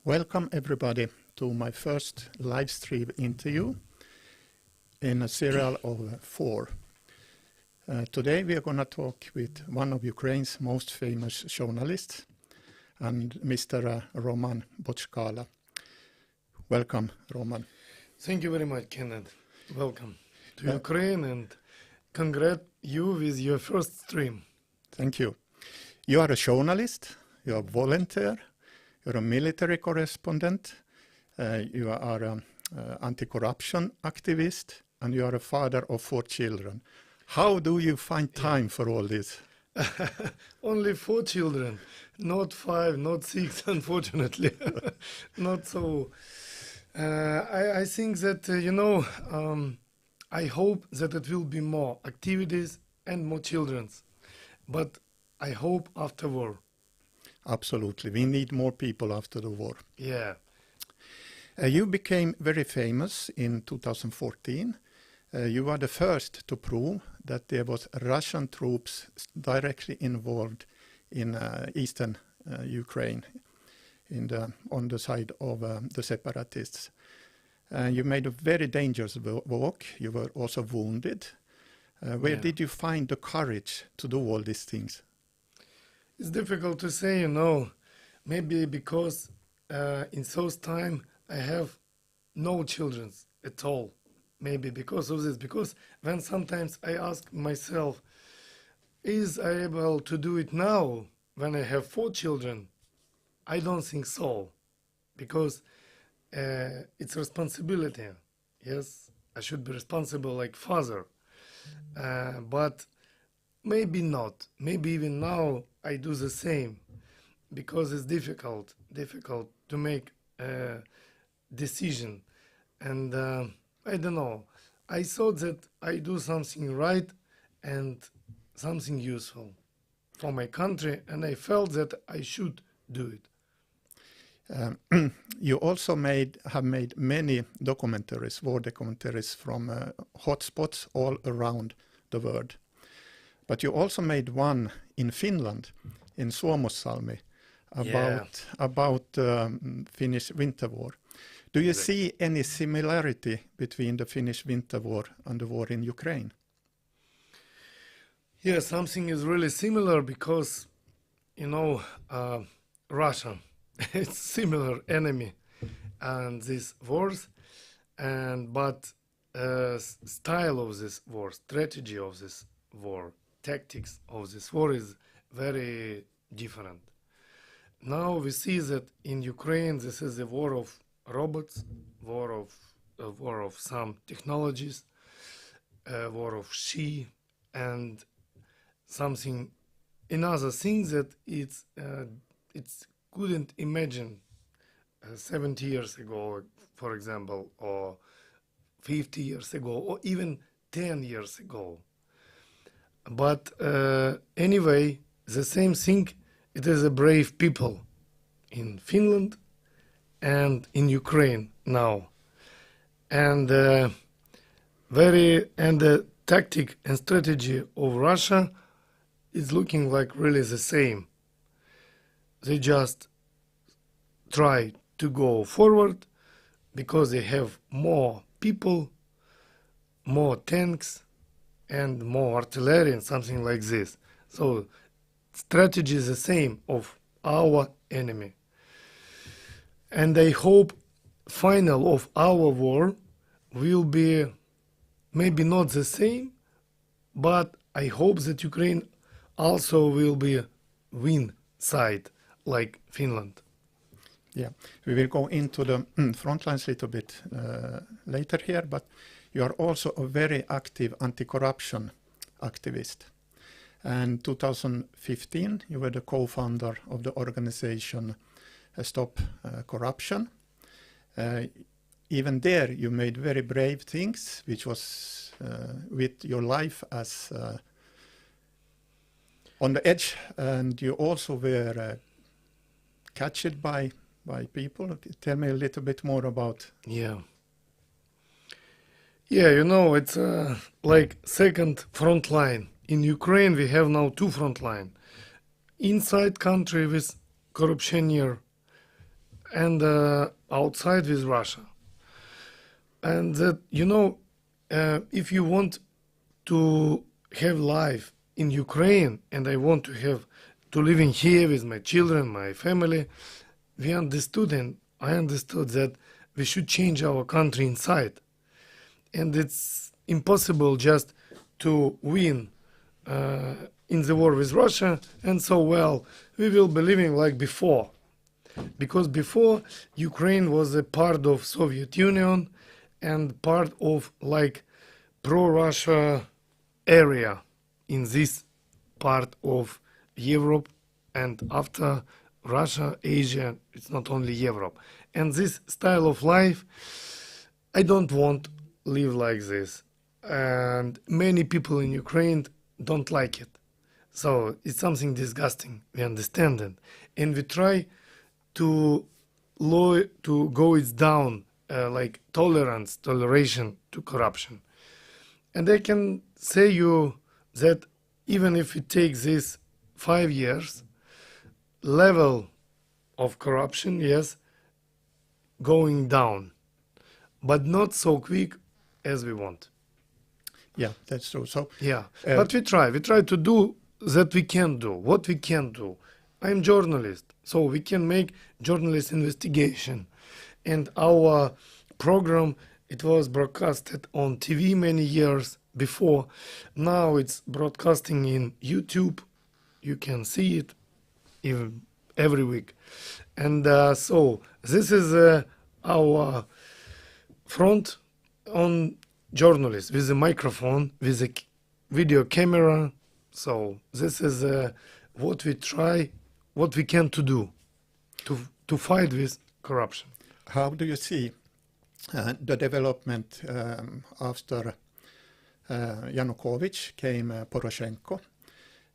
Welcome everybody to my first live stream interview in a serial of 4. Today we are going to talk with one of Ukraine's most famous journalists, and Mr. Roman Bochkala. Welcome, Roman. Thank you very much, Kenneth. Welcome to Ukraine, and congrats you with your first stream. Thank you. You are a journalist, you are a volunteer, you're a military correspondent, you are an anti-corruption activist, and you are a father of 4 children. How do you find time for all this? Only 4 children, not 5, not 6, unfortunately. Not so. I think that, I hope that it will be more activities and more children. But I hope after war. Absolutely. We need more people after the war. Yeah. You became very famous in 2014. You were the first to prove that there was Russian troops directly involved in eastern Ukraine, on the side of the separatists. You made a very dangerous walk. You were also wounded. Where did you find the courage to do all these things? It's difficult to say, maybe because in those time I have no children at all. Maybe because of this, because when sometimes I ask myself, is I able to do it now when I have 4 children? I don't think so, because it's responsibility. Yes, I should be responsible like father. But maybe not. Maybe even now I do the same, because it's difficult to make a decision. And I don't know. I thought that I do something right and something useful for my country, and I felt that I should do it. You also have made many documentaries, war documentaries from hotspots all around the world. But you also made one in Finland, in Suomussalmi, about Finnish Winter War. Do you see any similarity between the Finnish Winter War and the war in Ukraine? Yeah, something is really similar because, Russia, it's similar enemy and these wars, but style of this war, strategy of this war, tactics of this war is very different. Now we see that in Ukraine this is a war of robots, war of some technologies, war of she, and something another thing that it's couldn't imagine 70 years ago, for example, or 50 years ago, or even 10 years ago. But anyway, the same thing, it is a brave people in Finland and in Ukraine now. And the tactic and strategy of Russia is looking like really the same. They just try to go forward because they have more people, more tanks, and more artillery and something like this. So strategy is the same of our enemy. And I hope final of our war will be maybe not the same, but I hope that Ukraine also will be win side like Finland. Yeah, we will go into the front lines a little bit later here, but you are also a very active anti-corruption activist. And 2015, you were the co-founder of the organization Stop Corruption. Even there, you made very brave things, which was with your life as on the edge, and you also were captured by people. Tell me a little bit more about. Yeah, it's like second front line. In Ukraine, we have now two front line. Inside country with corruptioneer and outside with Russia. And that, if you want to have life in Ukraine, and I want to live in here with my children, my family, I understood that we should change our country inside. And it's impossible just to win in the war with Russia, and so we will be living like before. Because before, Ukraine was a part of Soviet Union and part of like pro-Russia area in this part of Europe, and after Russia, Asia, it's not only Europe. And this style of life, I don't want to live like this. And many people in Ukraine don't like it. So it's something disgusting, we understand it. And we try to go it down, like toleration to corruption. And I can say you that even if it takes this 5 years, level of corruption, yes, going down, but not so quick as we want. Yeah, that's true. So but we try to do that we can do, what we can do. I'm journalist, so we can make journalist investigation. And our program, it was broadcasted on TV many years before. Now it's broadcasting in YouTube. You can see it even every week. And so this is our front on journalists with a microphone, with a video camera. So this is what we try, what we can to do to fight with corruption. How do you see the development after Yanukovych came Poroshenko?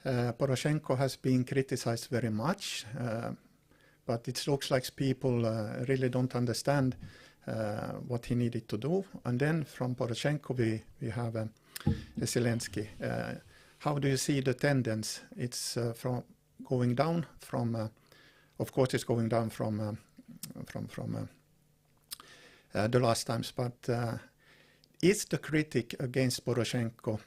Poroshenko has been criticized very much, but it looks like people really don't understand what he needed to do. And then from Poroshenko we have Zelensky. How do you see the tendency? It's from going down from, of course it's going down from the last times, but is the critic against Poroshenko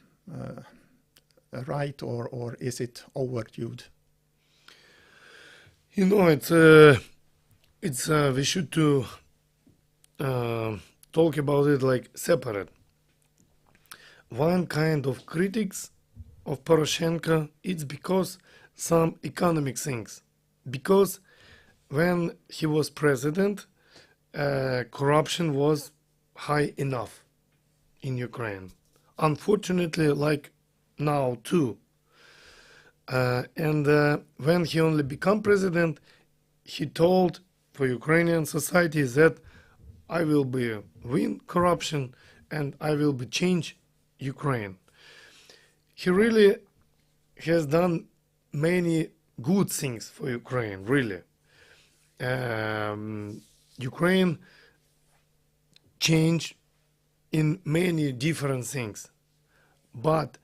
right, or is it overdue? You know, it's we should to talk about it like separate. One kind of critics of Poroshenko, it's because some economic things. Because when he was president, corruption was high enough in Ukraine. Unfortunately, like now too. And when he only became president, he told for Ukrainian society that I will be win corruption and I will be change Ukraine. He really has done many good things for Ukraine, really. Ukraine changed in many different things. But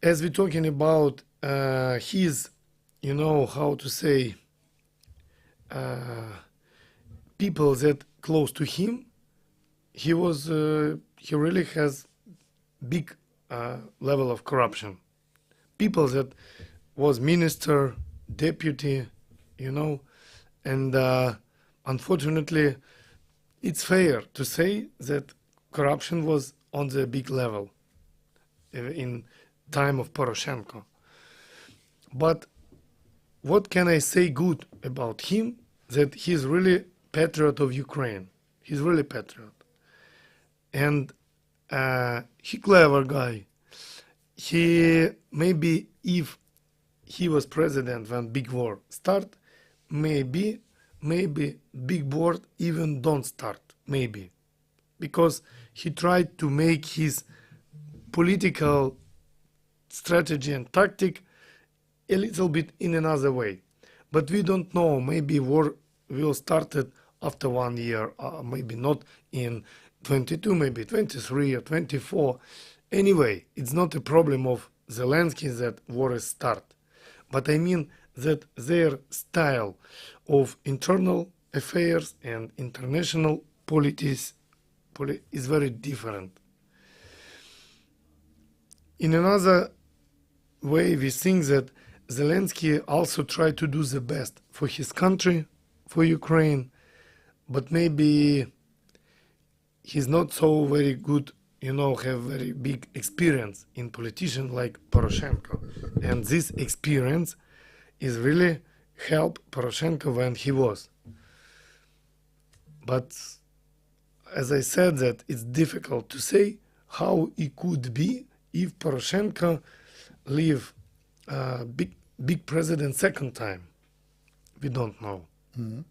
as we're talking about his, you know, how to say, people that close to him, he really has big level of corruption. People that was minister, deputy, you know, and unfortunately, it's fair to say that corruption was on the big level in time of Poroshenko. But what can I say good about him? That he's really patriot of Ukraine. He's really patriot. And he clever guy. He maybe if he was president when big war start, maybe big war even don't start, maybe. Because he tried to make his political strategy and tactic a little bit in another way. But we don't know, maybe war will start after 1 year, maybe not in 22, maybe 23 or 24. Anyway, it's not a problem of Zelensky that war is start. But I mean that their style of internal affairs and international politics is very different. In another way, we think that Zelensky also tried to do the best for his country, for Ukraine, but maybe he's not so very good, you know, have very big experience in politician like Poroshenko. And this experience is really help Poroshenko when he was. But as I said, that it's difficult to say how it could be if Poroshenko leave big president second time. We don't know. Mm-hmm.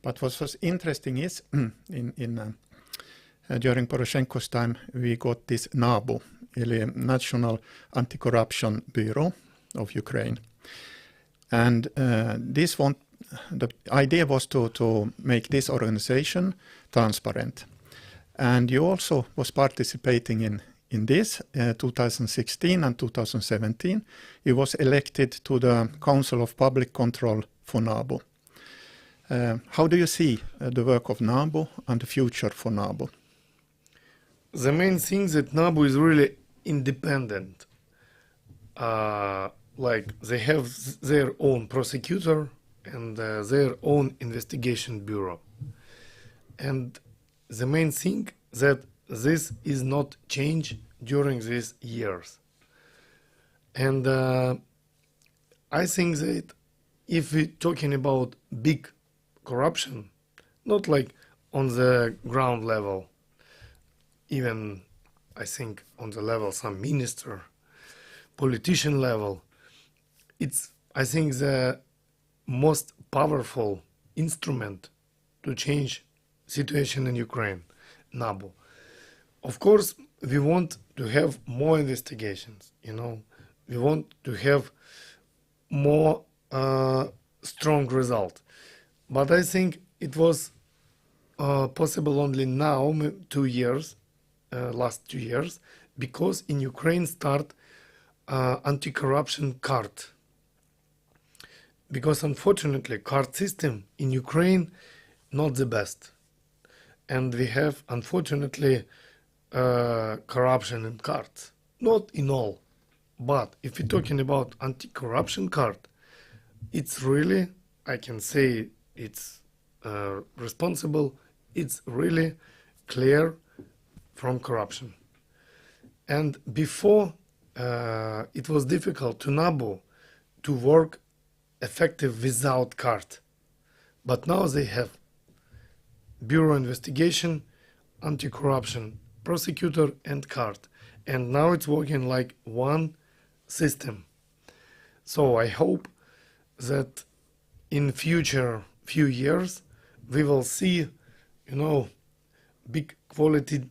But what was interesting is during Poroshenko's time we got this NABU, the National Anti-Corruption Bureau of Ukraine. And the idea was to make this organization transparent. And you also was participating in this 2016 and 2017. He was elected to the Council of Public Control for NABU. How do you see the work of NABU and the future for NABU? The main thing that NABU is really independent. Like they have their own prosecutor and their own investigation bureau. And the main thing that this is not changed during these years. And I think that if we're talking about big corruption, not like on the ground level, even I think, on the level some minister, politician level. It's, I think, the most powerful instrument to change situation in Ukraine, NABU. Of course, we want to have more investigations, you know. We want to have more strong result. But I think it was possible only now, 2 years, last 2 years, because in Ukraine start anti-corruption card. Because unfortunately, card system in Ukraine not the best. And we have, unfortunately, corruption in cards. Not in all. But if we're talking about anti-corruption card, it's really, I can say it's responsible, it's really clear from corruption. And before, it was difficult to NABU to work effective without card. But now they have Bureau Investigation, Anti-Corruption, Prosecutor and card. And now it's working like one system. So I hope that in future few years we will see, you know, big quality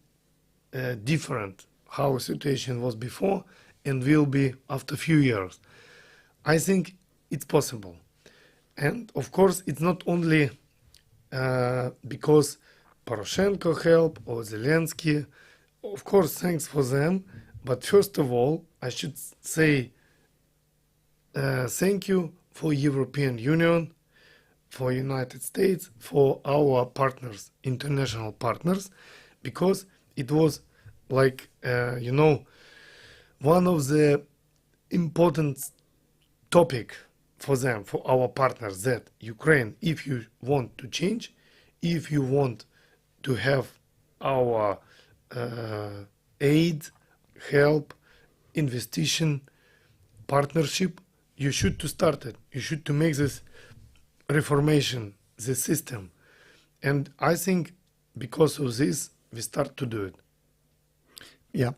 different how situation was before and will be after few years. I think it's possible. And of course it's not only because Poroshenko help or Zelensky. Of course, thanks for them. But first of all, I should say thank you for European Union, for United States, for our partners, international partners, because it was like, you know, one of the important topic for them, for our partners, that Ukraine, if you want to change, if you want to have our aid, help, investigation, partnership, you should to start it. You should to make this reformation, the system. And I think because of this, we start to do it. Yeah.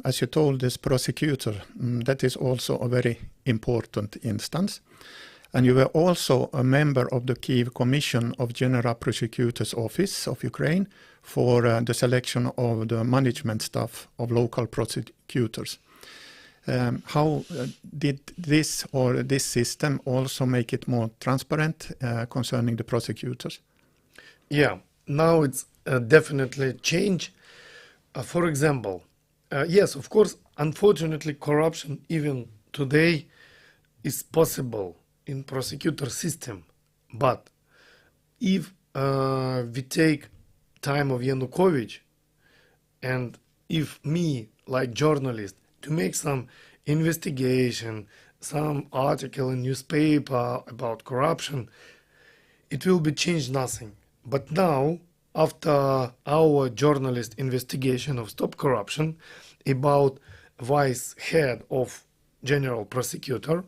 As you told, this prosecutor, that is also a very important instance. And you were also a member of the Kyiv Commission of General Prosecutor's Office of Ukraine for the selection of the management staff of local prosecutors. How did this or this system also make it more transparent concerning the prosecutors? Yeah, now it's definitely change. For example, yes, of course, unfortunately, corruption even today is possible in prosecutor system. But if we take time of Yanukovych, and if me, like journalist, to make some investigation, some article in newspaper about corruption, it will be changed nothing. But now, after our journalist investigation of Stop Corruption about vice head of general prosecutor,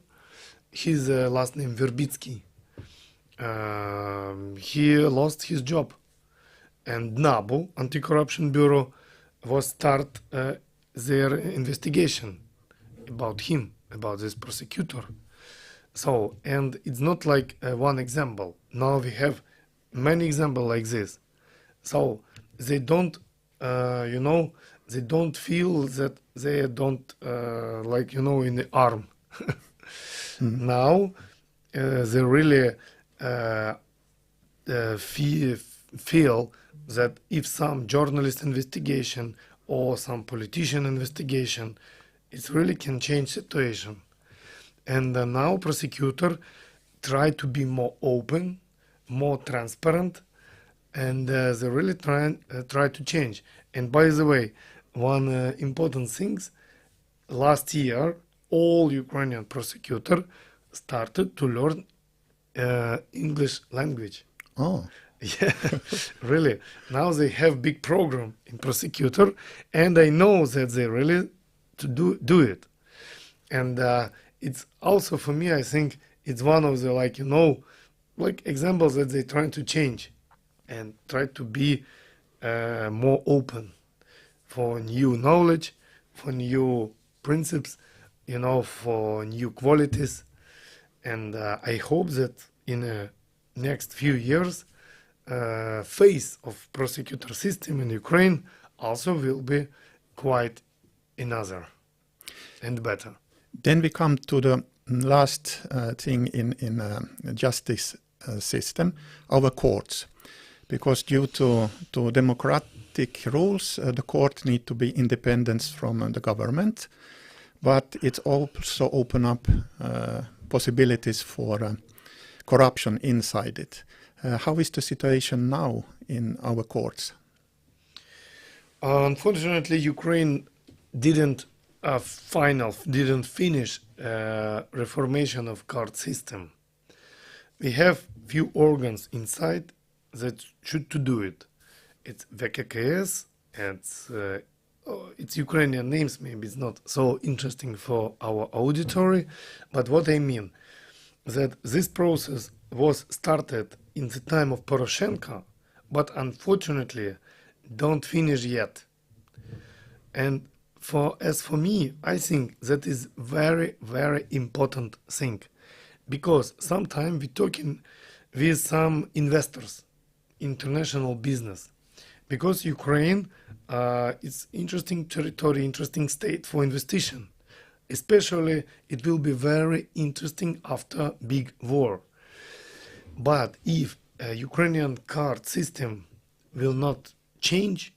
his last name Verbitsky, he lost his job. And NABU, Anti-Corruption Bureau, was start their investigation about him, about this prosecutor. So, and it's not like one example. Now we have many examples like this. So they don't, you know, they don't feel that they don't, like, you know, in the arm. Now they really feel that if some journalist investigation or some politician investigation, it really can change situation. And now prosecutor try to be more open, more transparent, and they really try to change. And by the way, one important things, last year, all Ukrainian prosecutor started to learn English language. Oh. Yeah, really. Now they have big program in prosecutor, and I know that they really to do it. And it's also for me, I think it's one of the, like, you know, like examples that they trying to change and try to be more open for new knowledge, for new principles, for new qualities. And I hope that in the next few years, face of prosecutor system in Ukraine also will be quite another and better. Then we come to the last thing in justice system, our courts. Because due to democratic rules, the court need to be independent from the government, but it also open up possibilities for corruption inside it. How is the situation now in our courts? Unfortunately, Ukraine didn't finish reformation of court system. We have few organs inside that should to do it. It's VKKS, it's Ukrainian names, maybe it's not so interesting for our auditory, but what I mean, that this process was started in the time of Poroshenko, but unfortunately don't finish yet. And as for me, I think that is very, very important thing, because sometimes we're talking with some investors, international business, because Ukraine is interesting territory, interesting state for investigation. Especially, it will be very interesting after big war. But if Ukrainian court system will not change,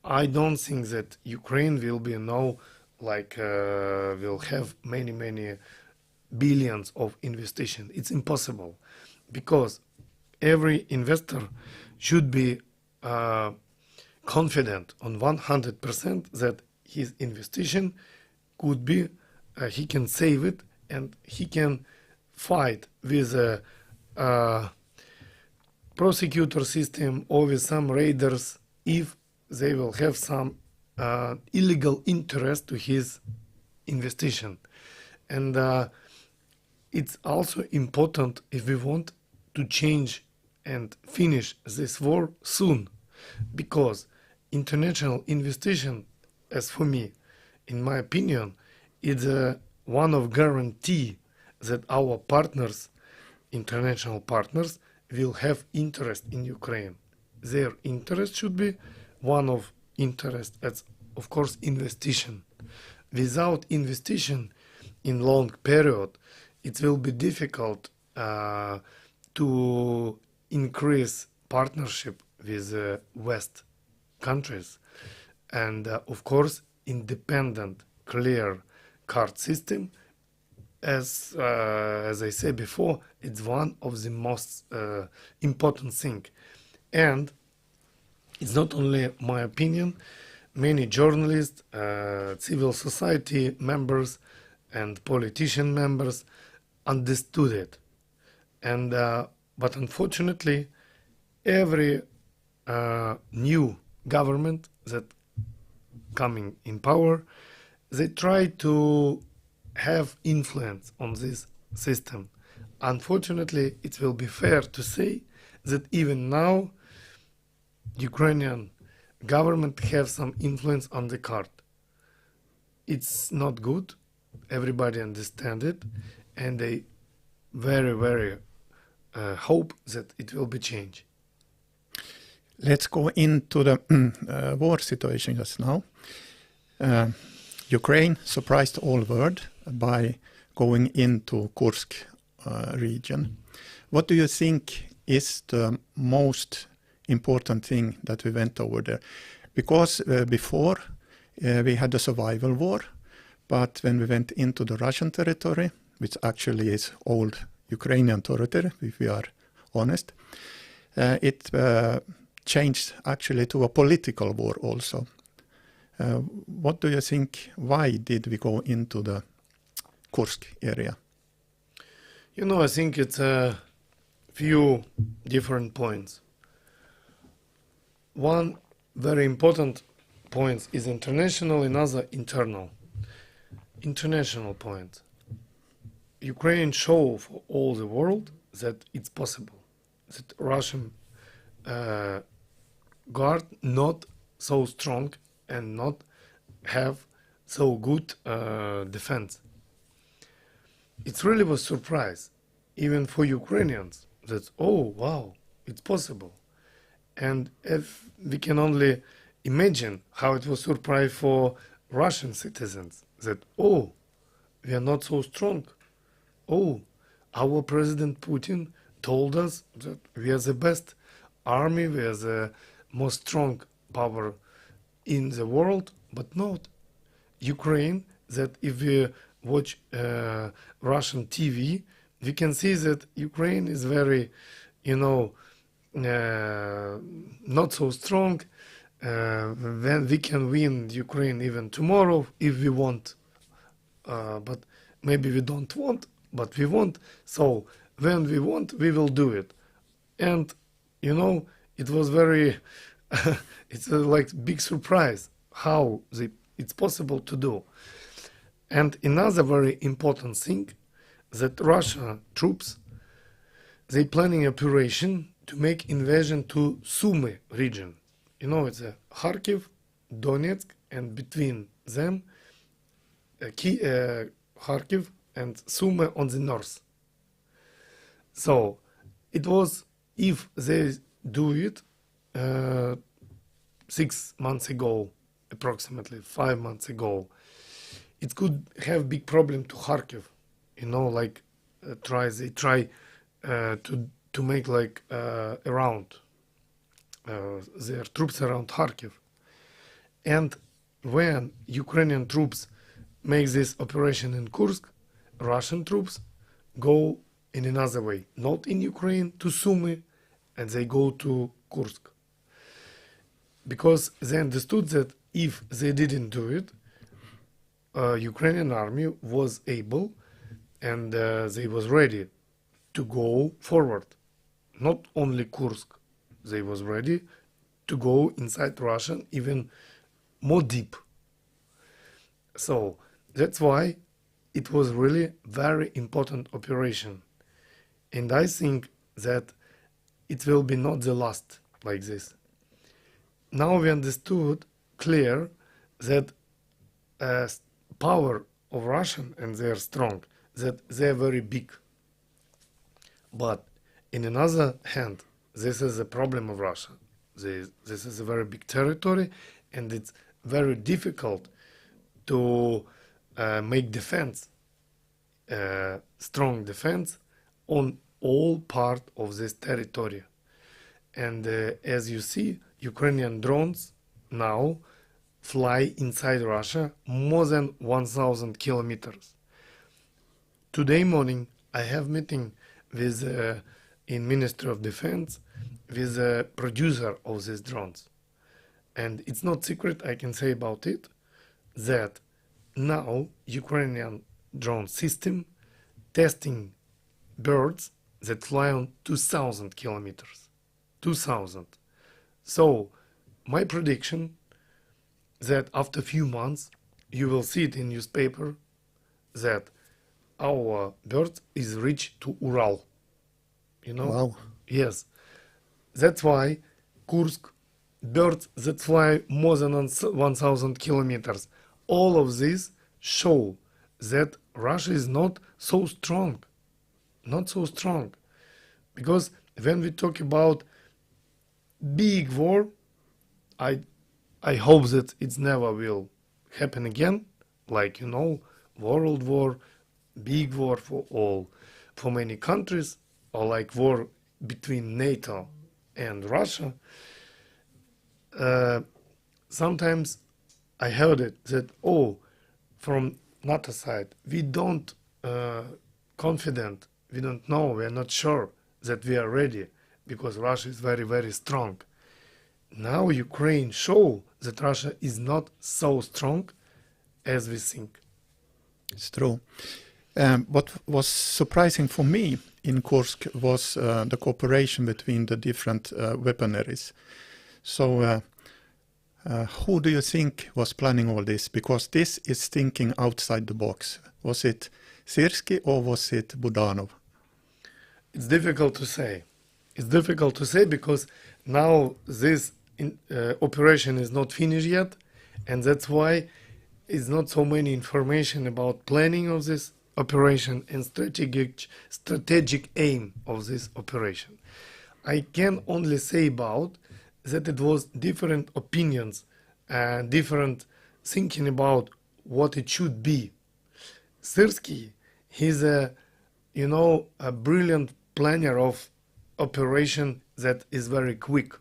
I don't think that Ukraine will be now will have many billions of investigation. It's impossible, because every investor should be confident on 100% that his investigation could be, he can save it, and he can fight with a prosecutor system or with some raiders if they will have some illegal interest to his investigation. And it's also important if we want to change and finish this war soon, because international investigation, as for me, in my opinion, is one of guarantee that our partners, international partners, will have interest in Ukraine. Their interest should be one of interest, as of course investigation. Without investigation in long period, it will be difficult to increase partnership with West countries. And of course, independent, clear court system, as I said before, it's one of the most important thing. And it's not only my opinion. Many journalists, civil society members, and politician members understood it. And but unfortunately, every new government that coming in power, they try to have influence on this system. Unfortunately, it will be fair to say that even now, Ukrainian government have some influence on the court. It's not good. Everybody understand it, and they very hope that it will be changed. Let's go into the war situation just now. Ukraine surprised all world by going into Kursk region. What do you think is the most important thing that we went over there? Because before we had the survival war, but when we went into the Russian territory, which actually is old Ukrainian territory, if we are honest, it changed actually to a political war also. What do you think? Why did we go into the Kursk area? I think it's a few different points. One very important point is international, another internal. International point. Ukraine show for all the world that it's possible. That Russian guard not so strong and not have so good defense. It really was surprise, even for Ukrainians, that, oh, wow, it's possible. And if we can only imagine how it was surprise for Russian citizens, that, oh, we are not so strong. Oh, our President Putin told us that we are the best army, we are the most strong power in the world, but not. Ukraine, that if we watch Russian TV, we can see that Ukraine is very, not so strong. Then we can win Ukraine even tomorrow if we want. But maybe we don't want, but we want. So when we want, we will do it. And, it was very, it's like big surprise how it's possible to do. And another very important thing, that Russia troops, they planning operation to make invasion to Sumy region. It's a Kharkiv, Donetsk, and between them, Kharkiv and Sumy on the north. So it was, if they do it 6 months ago, approximately 5 months ago, it could have big problem to Kharkiv. They try to make around their troops around Kharkiv. And when Ukrainian troops make this operation in Kursk, Russian troops go in another way, not in Ukraine to Sumy, and they go to Kursk. Because they understood that if they didn't do it, Ukrainian army was able and they was ready to go forward. Not only Kursk, they was ready to go inside Russia even more deep. So that's why it was really very important operation. And I think that it will be not the last like this. Now we understood clear that power of Russian, and they are strong, that they are very big. But in another hand, this is a problem of Russia. This is a very big territory, and it's very difficult to make defense, strong defense on all part of this territory. And as you see, Ukrainian drones now fly inside Russia more than 1,000 kilometers. Today morning, I have meeting with in Ministry of Defense with a producer of these drones. And it's not secret, I can say about it, that now Ukrainian drone system testing birds that fly on 2,000 kilometers. 2,000. So my prediction that after a few months you will see it in newspaper that our bird is reached to Ural. Wow. Yes. That's why Kursk, birds that fly more than 1,000 kilometers. All of this show that Russia is not so strong. Not so strong. Because when we talk about big war, I hope that it never will happen again. World war, big war for many countries, or like war between NATO and Russia. Sometimes I heard it that, from NATO side, we don't confident, we don't know, we are not sure that we are ready because Russia is very, very strong. Now Ukraine show that Russia is not so strong as we think. It's true. What was surprising for me in Kursk was the cooperation between the different weaponaries. So who do you think was planning all this? Because this is thinking outside the box. Was it Syrskyi or was it Budanov? It's difficult to say. It's difficult to say because now this operation is not finished yet, And that's why it's not so many information about planning of this operation and strategic aim of this operation. I can only say about that it was different opinions and different thinking about what it should be. Syrsky, he's a brilliant planner of operation that is very quick,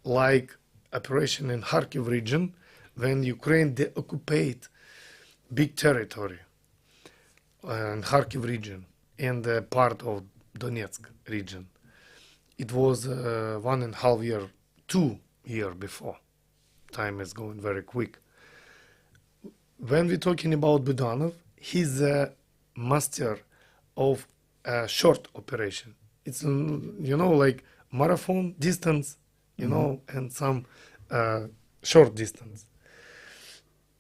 like operation in Kharkiv region, when Ukraine occupied big territory in Kharkiv region and part of Donetsk region. It was 1.5 year, 2 years before. Time is going very quick. When we're talking about Budanov, he's a master of short operation. It's, like marathon distance, and some short distance.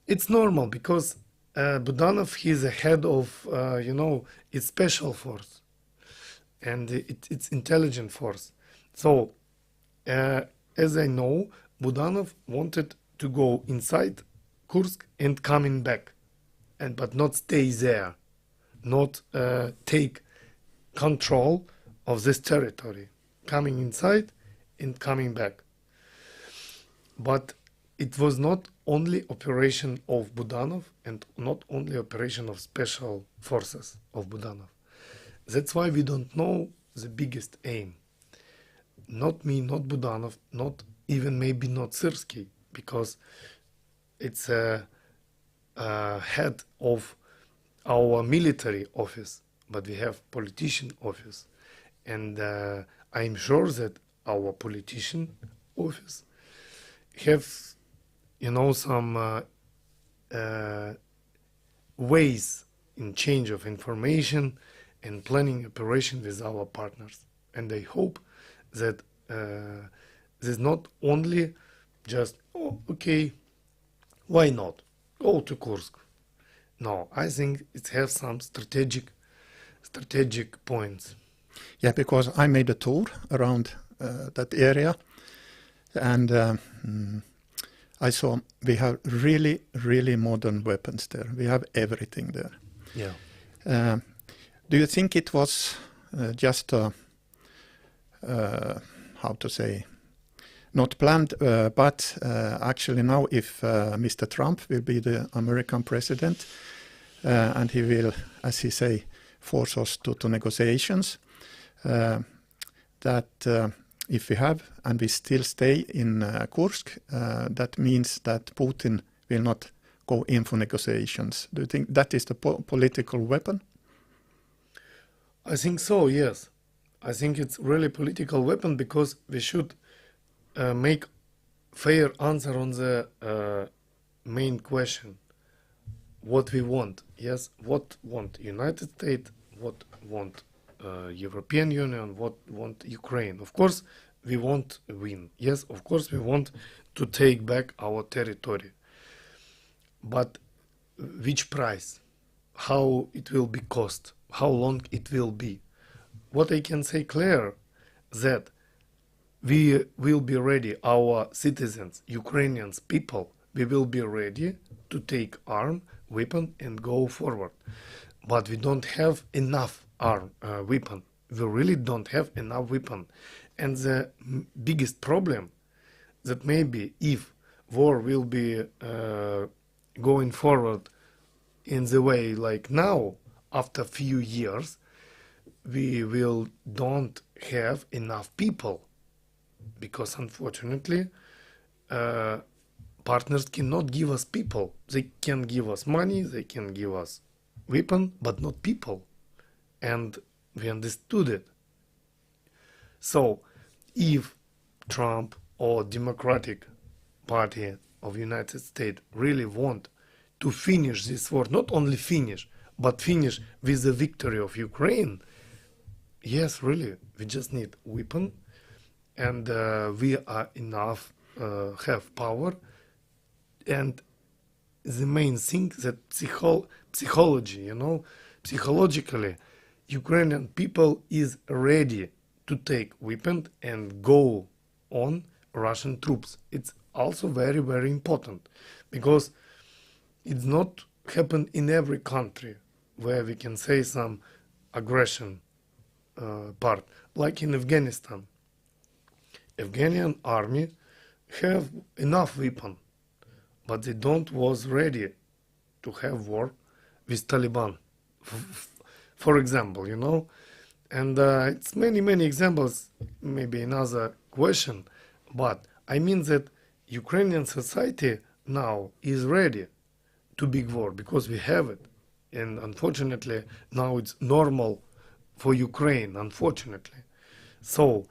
It's normal because Budanov, he's a head of, it's special force and it's intelligent force. So, as I know, Budanov wanted to go inside Kursk and coming back, but not stay there, not take control of this territory, coming inside and coming back. But it was not only operation of Budanov and not only operation of special forces of Budanov. That's why we don't know the biggest aim. Not me, not Budanov, not even maybe not Syrsky, because it's a head of our military office, but we have politician office. And I'm sure that our politician office have, some ways in change of information and planning operation with our partners. And I hope that there's not only just, okay, why not? Go to Kursk. No, I think it has some strategic points. Yeah, because I made a tour around that area, and I saw we have really, really modern weapons there. We have everything there. Yeah. Do you think it was just a, how to say, not planned, but actually now if Mr. Trump will be the American president and he will, as he say, force us to negotiations, that if we have and we still stay in Kursk, that means that Putin will not go in for negotiations. Do you think that is the political weapon? I think so, yes. I think it's really political weapon because we should make fair answer on the main question. What we want, yes, what want United States, what want European Union, what want Ukraine. Of course, we want to win. Yes, of course, we want to take back our territory. But which price? How it will be cost? How long it will be? What I can say clear, that we will be ready, our citizens, Ukrainians, people, we will be ready to take arm, weapon and go forward. But we don't have enough weapon. We really don't have enough weapon. And the biggest problem that maybe if war will be going forward in the way like now, after few years, we will don't have enough people, because unfortunately partners cannot give us people. They can give us money, they can give us weapon, but not people. And we understood it. So if Trump or Democratic Party of United States really want to finish this war, not only finish, but finish with the victory of Ukraine, yes, really, we just need weapon, and we are enough, have power, and the main thing that psychology, psychologically, Ukrainian people is ready to take weapon and go on Russian troops. It's also very, very important, because it's not happened in every country where we can say some aggression part, like in Afghanistan. Afghan army have enough weapon, but they don't was ready to have war with Taliban, for example, you know. And it's many examples, maybe another question, but I mean that Ukrainian society now is ready to big war because we have it. And unfortunately, now it's normal for Ukraine, unfortunately. So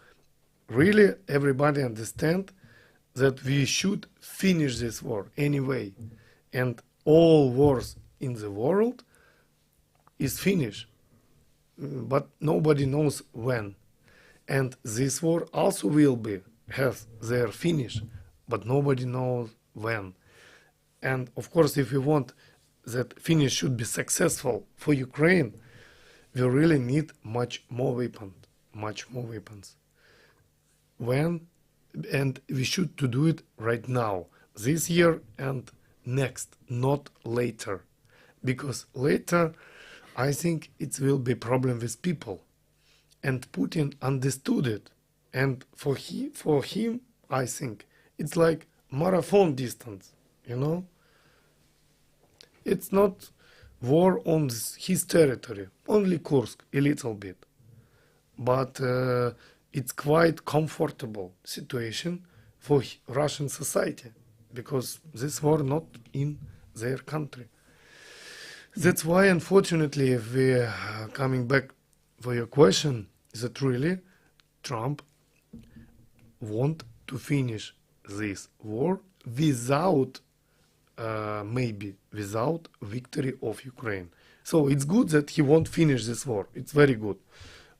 really everybody understand that we should finish this war anyway. And all wars in the world is finished, but nobody knows when. And this war also will be have their finish, but nobody knows when. And of course, if we want that finish should be successful for Ukraine, we really need much more weapons. When? And we should to do it right now, this year and next, not later. Because later, I think it will be problem with people. And Putin understood it. And for him, I think, it's like marathon distance, you know? It's not war on his territory, only Kursk, a little bit. But it's quite comfortable situation for Russian society, because this war not in their country. That's why, unfortunately, if we coming back for your question, that really Trump want to finish this war without maybe without victory of Ukraine. So it's good that he won't finish this war. It's very good.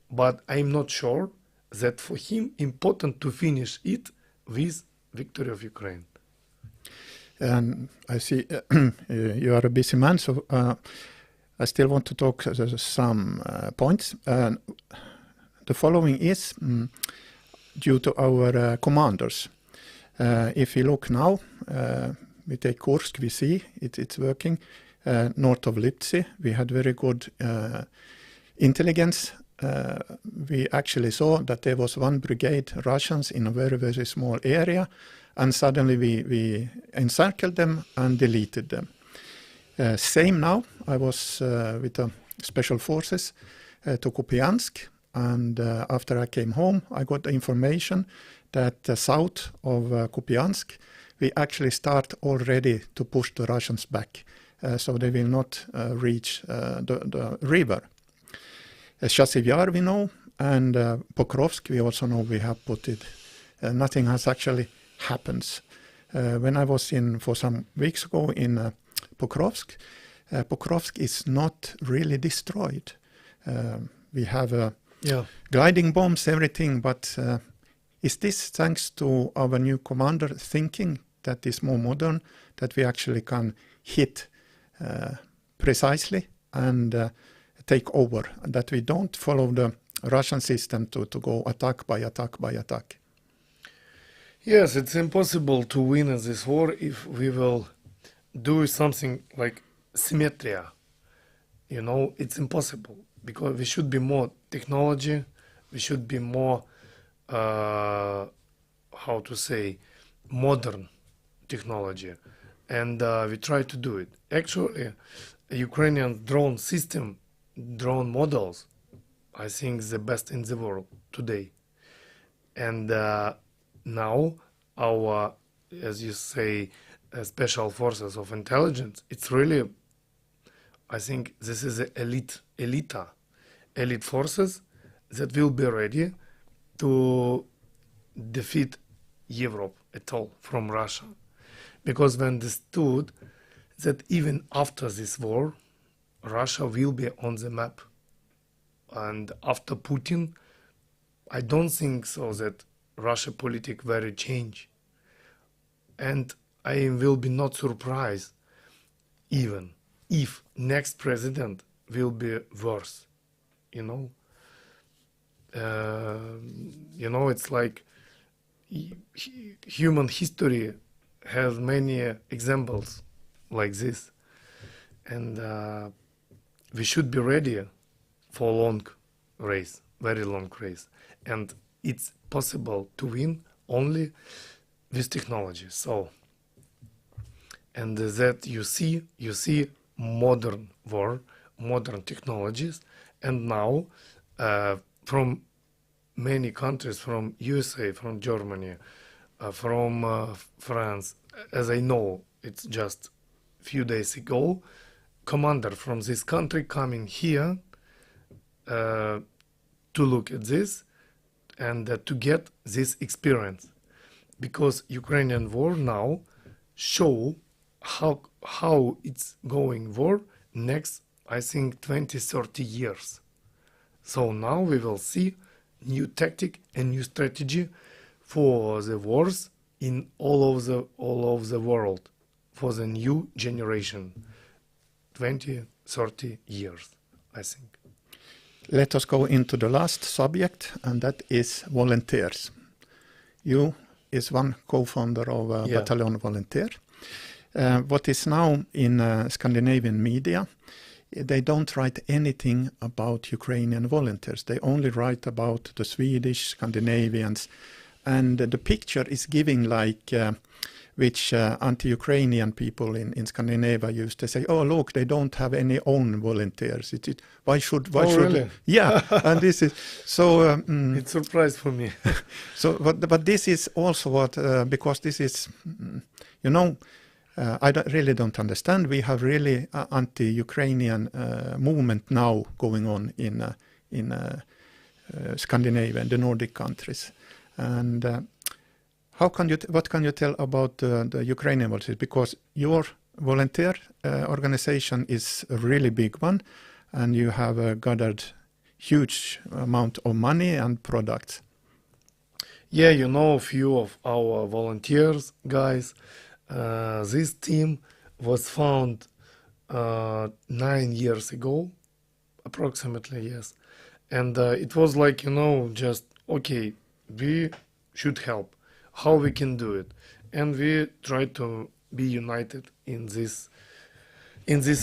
But I'm not sure that for him important to finish it with victory of Ukraine. I see you are a busy man, so I still want to talk some points. The following is due to our commanders. If you look now, we take Kursk, we see it's working. North of Lipsy, we had very good intelligence. We actually saw that there was one brigade Russians in a very small area, and suddenly we encircled them and deleted them. Same now, I was with the special forces to Kupiansk, and after I came home, I got the information that south of Kupiansk, we actually start already to push the Russians back, so they will not reach the river. Chasiv Yar we know, and Pokrovsk we also know we have put it. Nothing has actually happened. When I was for some weeks ago in Pokrovsk, Pokrovsk is not really destroyed. We have gliding bombs, everything, but is this thanks to our new commander thinking that is more modern, that we actually can hit precisely and take over, that we don't follow the Russian system to go attack by attack by attack? Yes, it's impossible to win in this war if we will do something like symmetria. You know, it's impossible, because we should be more technology, we should be more, how to say, modern technology, and we try to do it. Actually, Ukrainian drone system, drone models, I think the best in the world today. And now our, as you say, special forces of intelligence, it's really, I think this is the elite forces that will be ready to defeat Europe at all from Russia. Because we understood that even after this war, Russia will be on the map. And after Putin, I don't think so that Russia politics very change. And I will be not surprised even if next president will be worse, you know. You know, it's like human history has many examples like this, and we should be ready for a long race, very long race, and it's possible to win only with technology. So, and that you see modern war, modern technologies, and now from many countries, from USA, from Germany, from France, as I know, it's just a few days ago, commander from this country coming here to look at this and to get this experience, because Ukrainian war now show how it's going war next, I think, 20-30 years. So now we will see new tactic and new strategy for the wars in all of the world for the new generation, 20-30 years, I think. Let us go into the last subject, and that is volunteers. You is one co-founder of Battalion Volunteer. What is now in Scandinavian media, they don't write anything about Ukrainian volunteers. They only write about the Swedish, Scandinavians, and the picture is giving like which anti-Ukrainian people in Scandinavia used to say, oh, look, they don't have any own volunteers. Why should really? Yeah, and this is so it's a surprise for me. So but this is also what because this is I really don't understand. We have really anti-Ukrainian movement now going on in Scandinavia and the Nordic countries. And what can you tell about the Ukrainian volunteers? Because your volunteer organization is a really big one, and you have gathered huge amount of money and products. Yeah, a few of our volunteers, guys. This team was found 9 years ago, approximately, yes. And it was like, just, okay, we should help. How we can do it? And we try to be united in this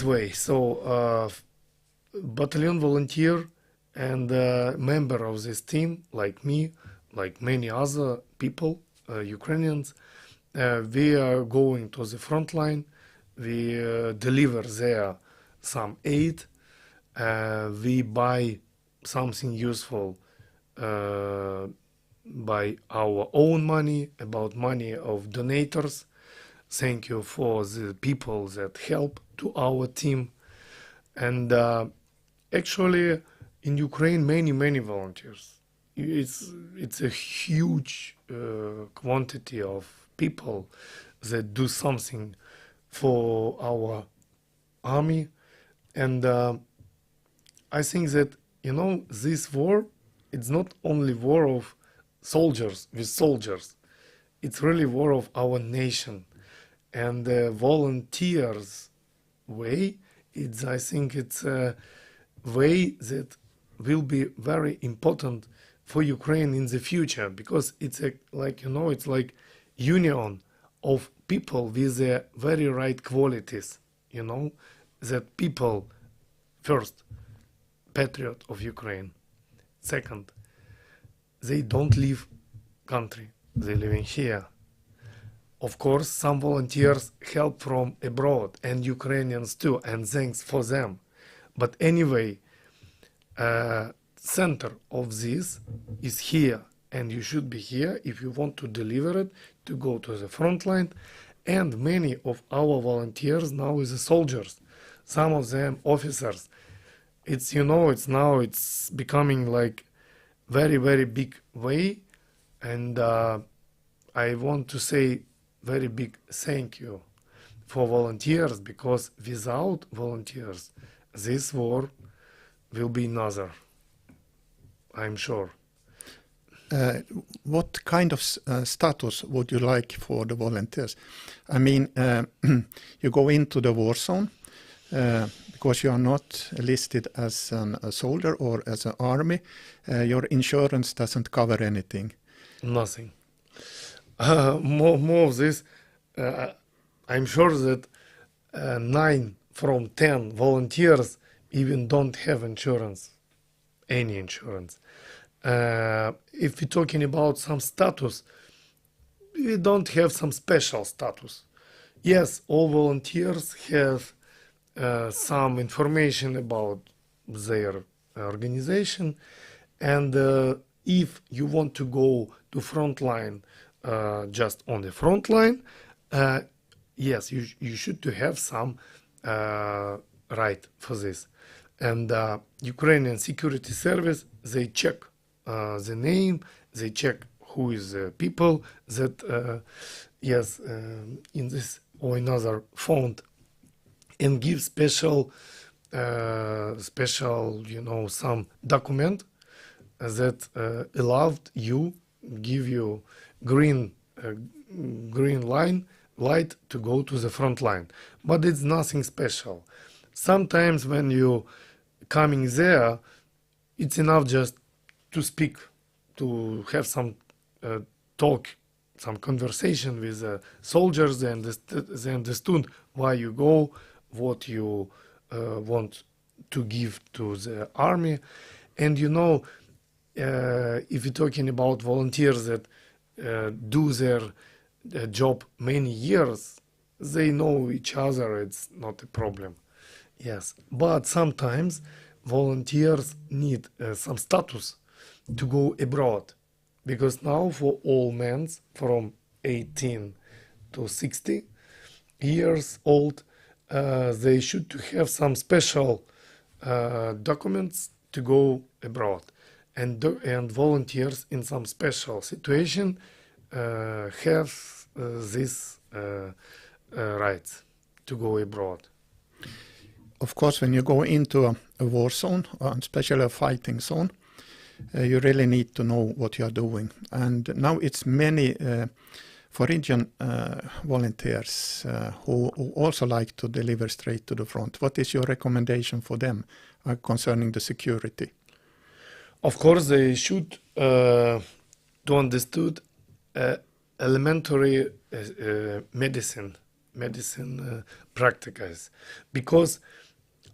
way. So, battalion volunteer and member of this team, like me, like many other people, Ukrainians, we are going to the front line. We deliver there some aid. We buy something useful by our own money, about money of donators. Thank you for the people that help to our team. And actually, in Ukraine, many volunteers. It's a huge quantity of people that do something for our army. And I think that, this war, it's not only war of soldiers with soldiers. It's really war of our nation. And the volunteers way, I think it's a way that will be very important for Ukraine in the future, because it's it's like union of people with the very right qualities, that people, first, patriot of Ukraine. Second, they don't leave country, they living here. Of course, some volunteers help from abroad, and Ukrainians too, and thanks for them. But anyway, center of this is here, and you should be here if you want to deliver it, to go to the front line. And many of our volunteers now is the soldiers, some of them officers. It's it's becoming like very big way, and I want to say very big thank you for volunteers, because without volunteers this war will be another, I'm sure. What kind of status would you like for the volunteers? I mean, you go into the war zone because you are not listed as a soldier or as an army. Your insurance doesn't cover anything. Nothing. More of this. I'm sure that 9 from 10 volunteers even don't have insurance, any insurance. If we're talking about some status, we don't have some special status. Yes, all volunteers have some information about their organization, and if you want to go to front line, just on the front line, yes, you should to have some right for this. And Ukrainian security service, they check the name, they check who is the people that yes, in this or another font, and give special some document that allowed you, give you green light to go to the front line. But it's nothing special. Sometimes when you coming there, it's enough just to speak, to have some talk, some conversation with the soldiers. They understood why you go, what you want to give to the army. And you know, if you're talking about volunteers that do their job many years, they know each other, it's not a problem. Yes, but sometimes volunteers need some status to go abroad, because now for all men from 18 to 60 years old, they should to have some special documents to go abroad, and volunteers in some special situation have this rights to go abroad. Of course, when you go into a war zone, especially a fighting zone, you really need to know what you are doing. And now it's many foreign volunteers who also like to deliver straight to the front. What is your recommendation for them concerning the security? Of course, they should to understood elementary medicine practices, because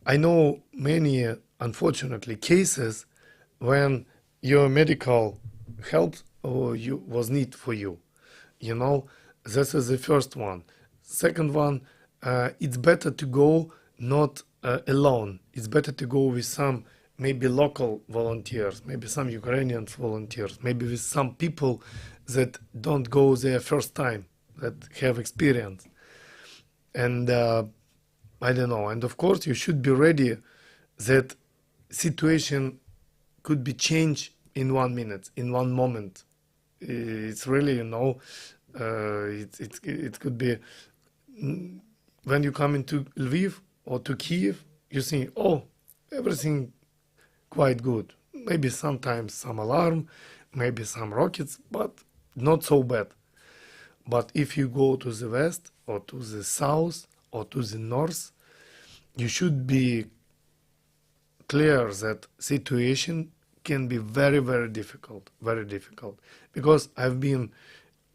I know many, unfortunately, cases when your medical help or was need for you. You know, this is the first one. Second one, it's better to go not alone. It's better to go with some maybe local volunteers, maybe some Ukrainian volunteers, maybe with some people that don't go there first time, that have experience. And I don't know. And of course, you should be ready that situation could be changed in 1 minute, in one moment. It's really, you know, it could be when you come into Lviv or to Kiev, you think, oh, everything quite good. Maybe sometimes some alarm, maybe some rockets, but not so bad. But if you go to the west or to the south or to the north, you should be clear that situation can be very, very difficult, because I've been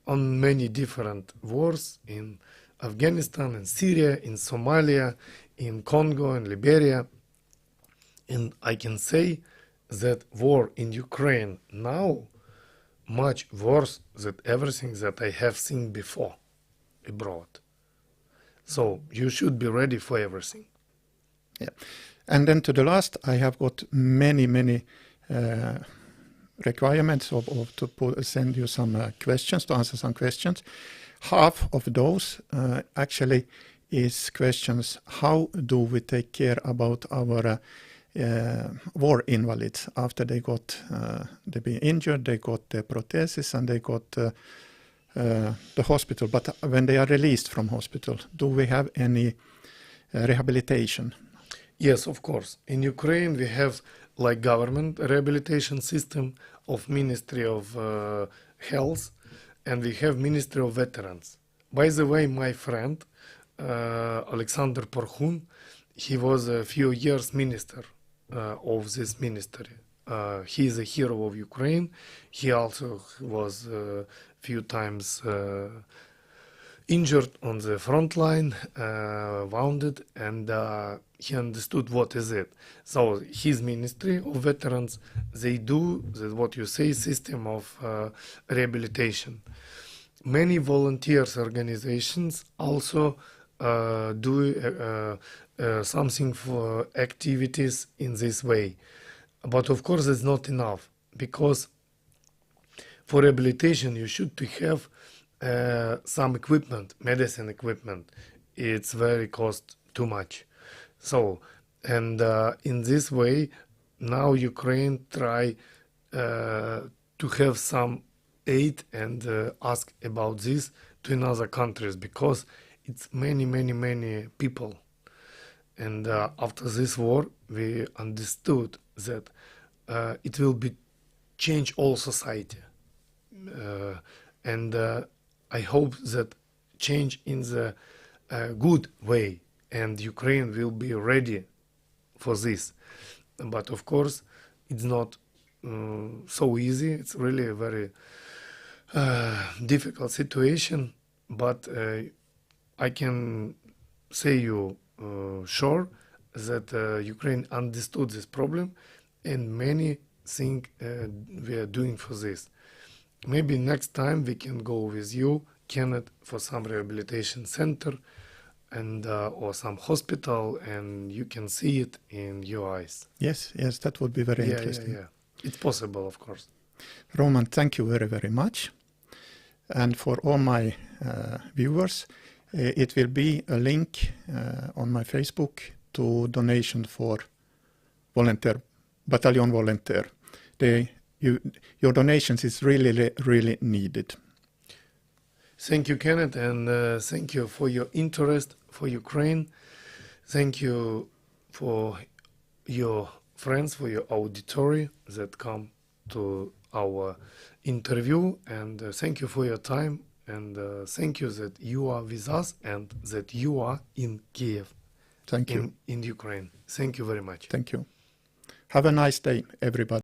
on many different wars in Afghanistan, in Syria, in Somalia, in Congo, in Liberia, and I can say that war in Ukraine now much worse than everything that I have seen before abroad. So you should be ready for everything. Yeah. And then to the last, I have got many requirements to send you some questions, to answer some questions. Half of those actually is questions, how do we take care about our war invalids after they been injured, they got the prosthesis, and they got the hospital. But when they are released from hospital, do we have any rehabilitation? Yes, of course. In Ukraine, we have like government rehabilitation system of Ministry of Health, and we have Ministry of Veterans. By the way, my friend, Alexander Porkhun, he was a few years minister of this ministry. He is a hero of Ukraine. He also was a few times injured on the front line, wounded, and he understood what is it. So his ministry of veterans, they do what you say, system of rehabilitation. Many volunteers organizations also do something for activities in this way. But of course it's not enough, because for rehabilitation you should to have some equipment, medicine equipment. It's very cost too much. So, and in this way, now Ukraine try to have some aid and ask about this to another countries, because it's many people. And after this war, we understood that it will be change all society. And I hope that change in the good way, and Ukraine will be ready for this. But of course, it's not so easy. It's really a very difficult situation. But I can say you sure that Ukraine understood this problem, and many things we are doing for this. Maybe next time we can go with you, Kenneth, for some rehabilitation center and or some hospital, and you can see it in your eyes. Yes, that would be very interesting. Yeah. It's possible, of course. Roman, thank you very much. And for all my viewers, it will be a link on my Facebook to donation for volunteer, battalion volunteer. Your donations is really needed. Thank you, Kenneth, and thank you for your interest for Ukraine. Thank you for your friends, for your auditory that come to our interview, and thank you for your time, and thank you that you are with us and that you are in Kiev. Thank you. In Ukraine. Thank you very much. Thank you. Have a nice day, everybody.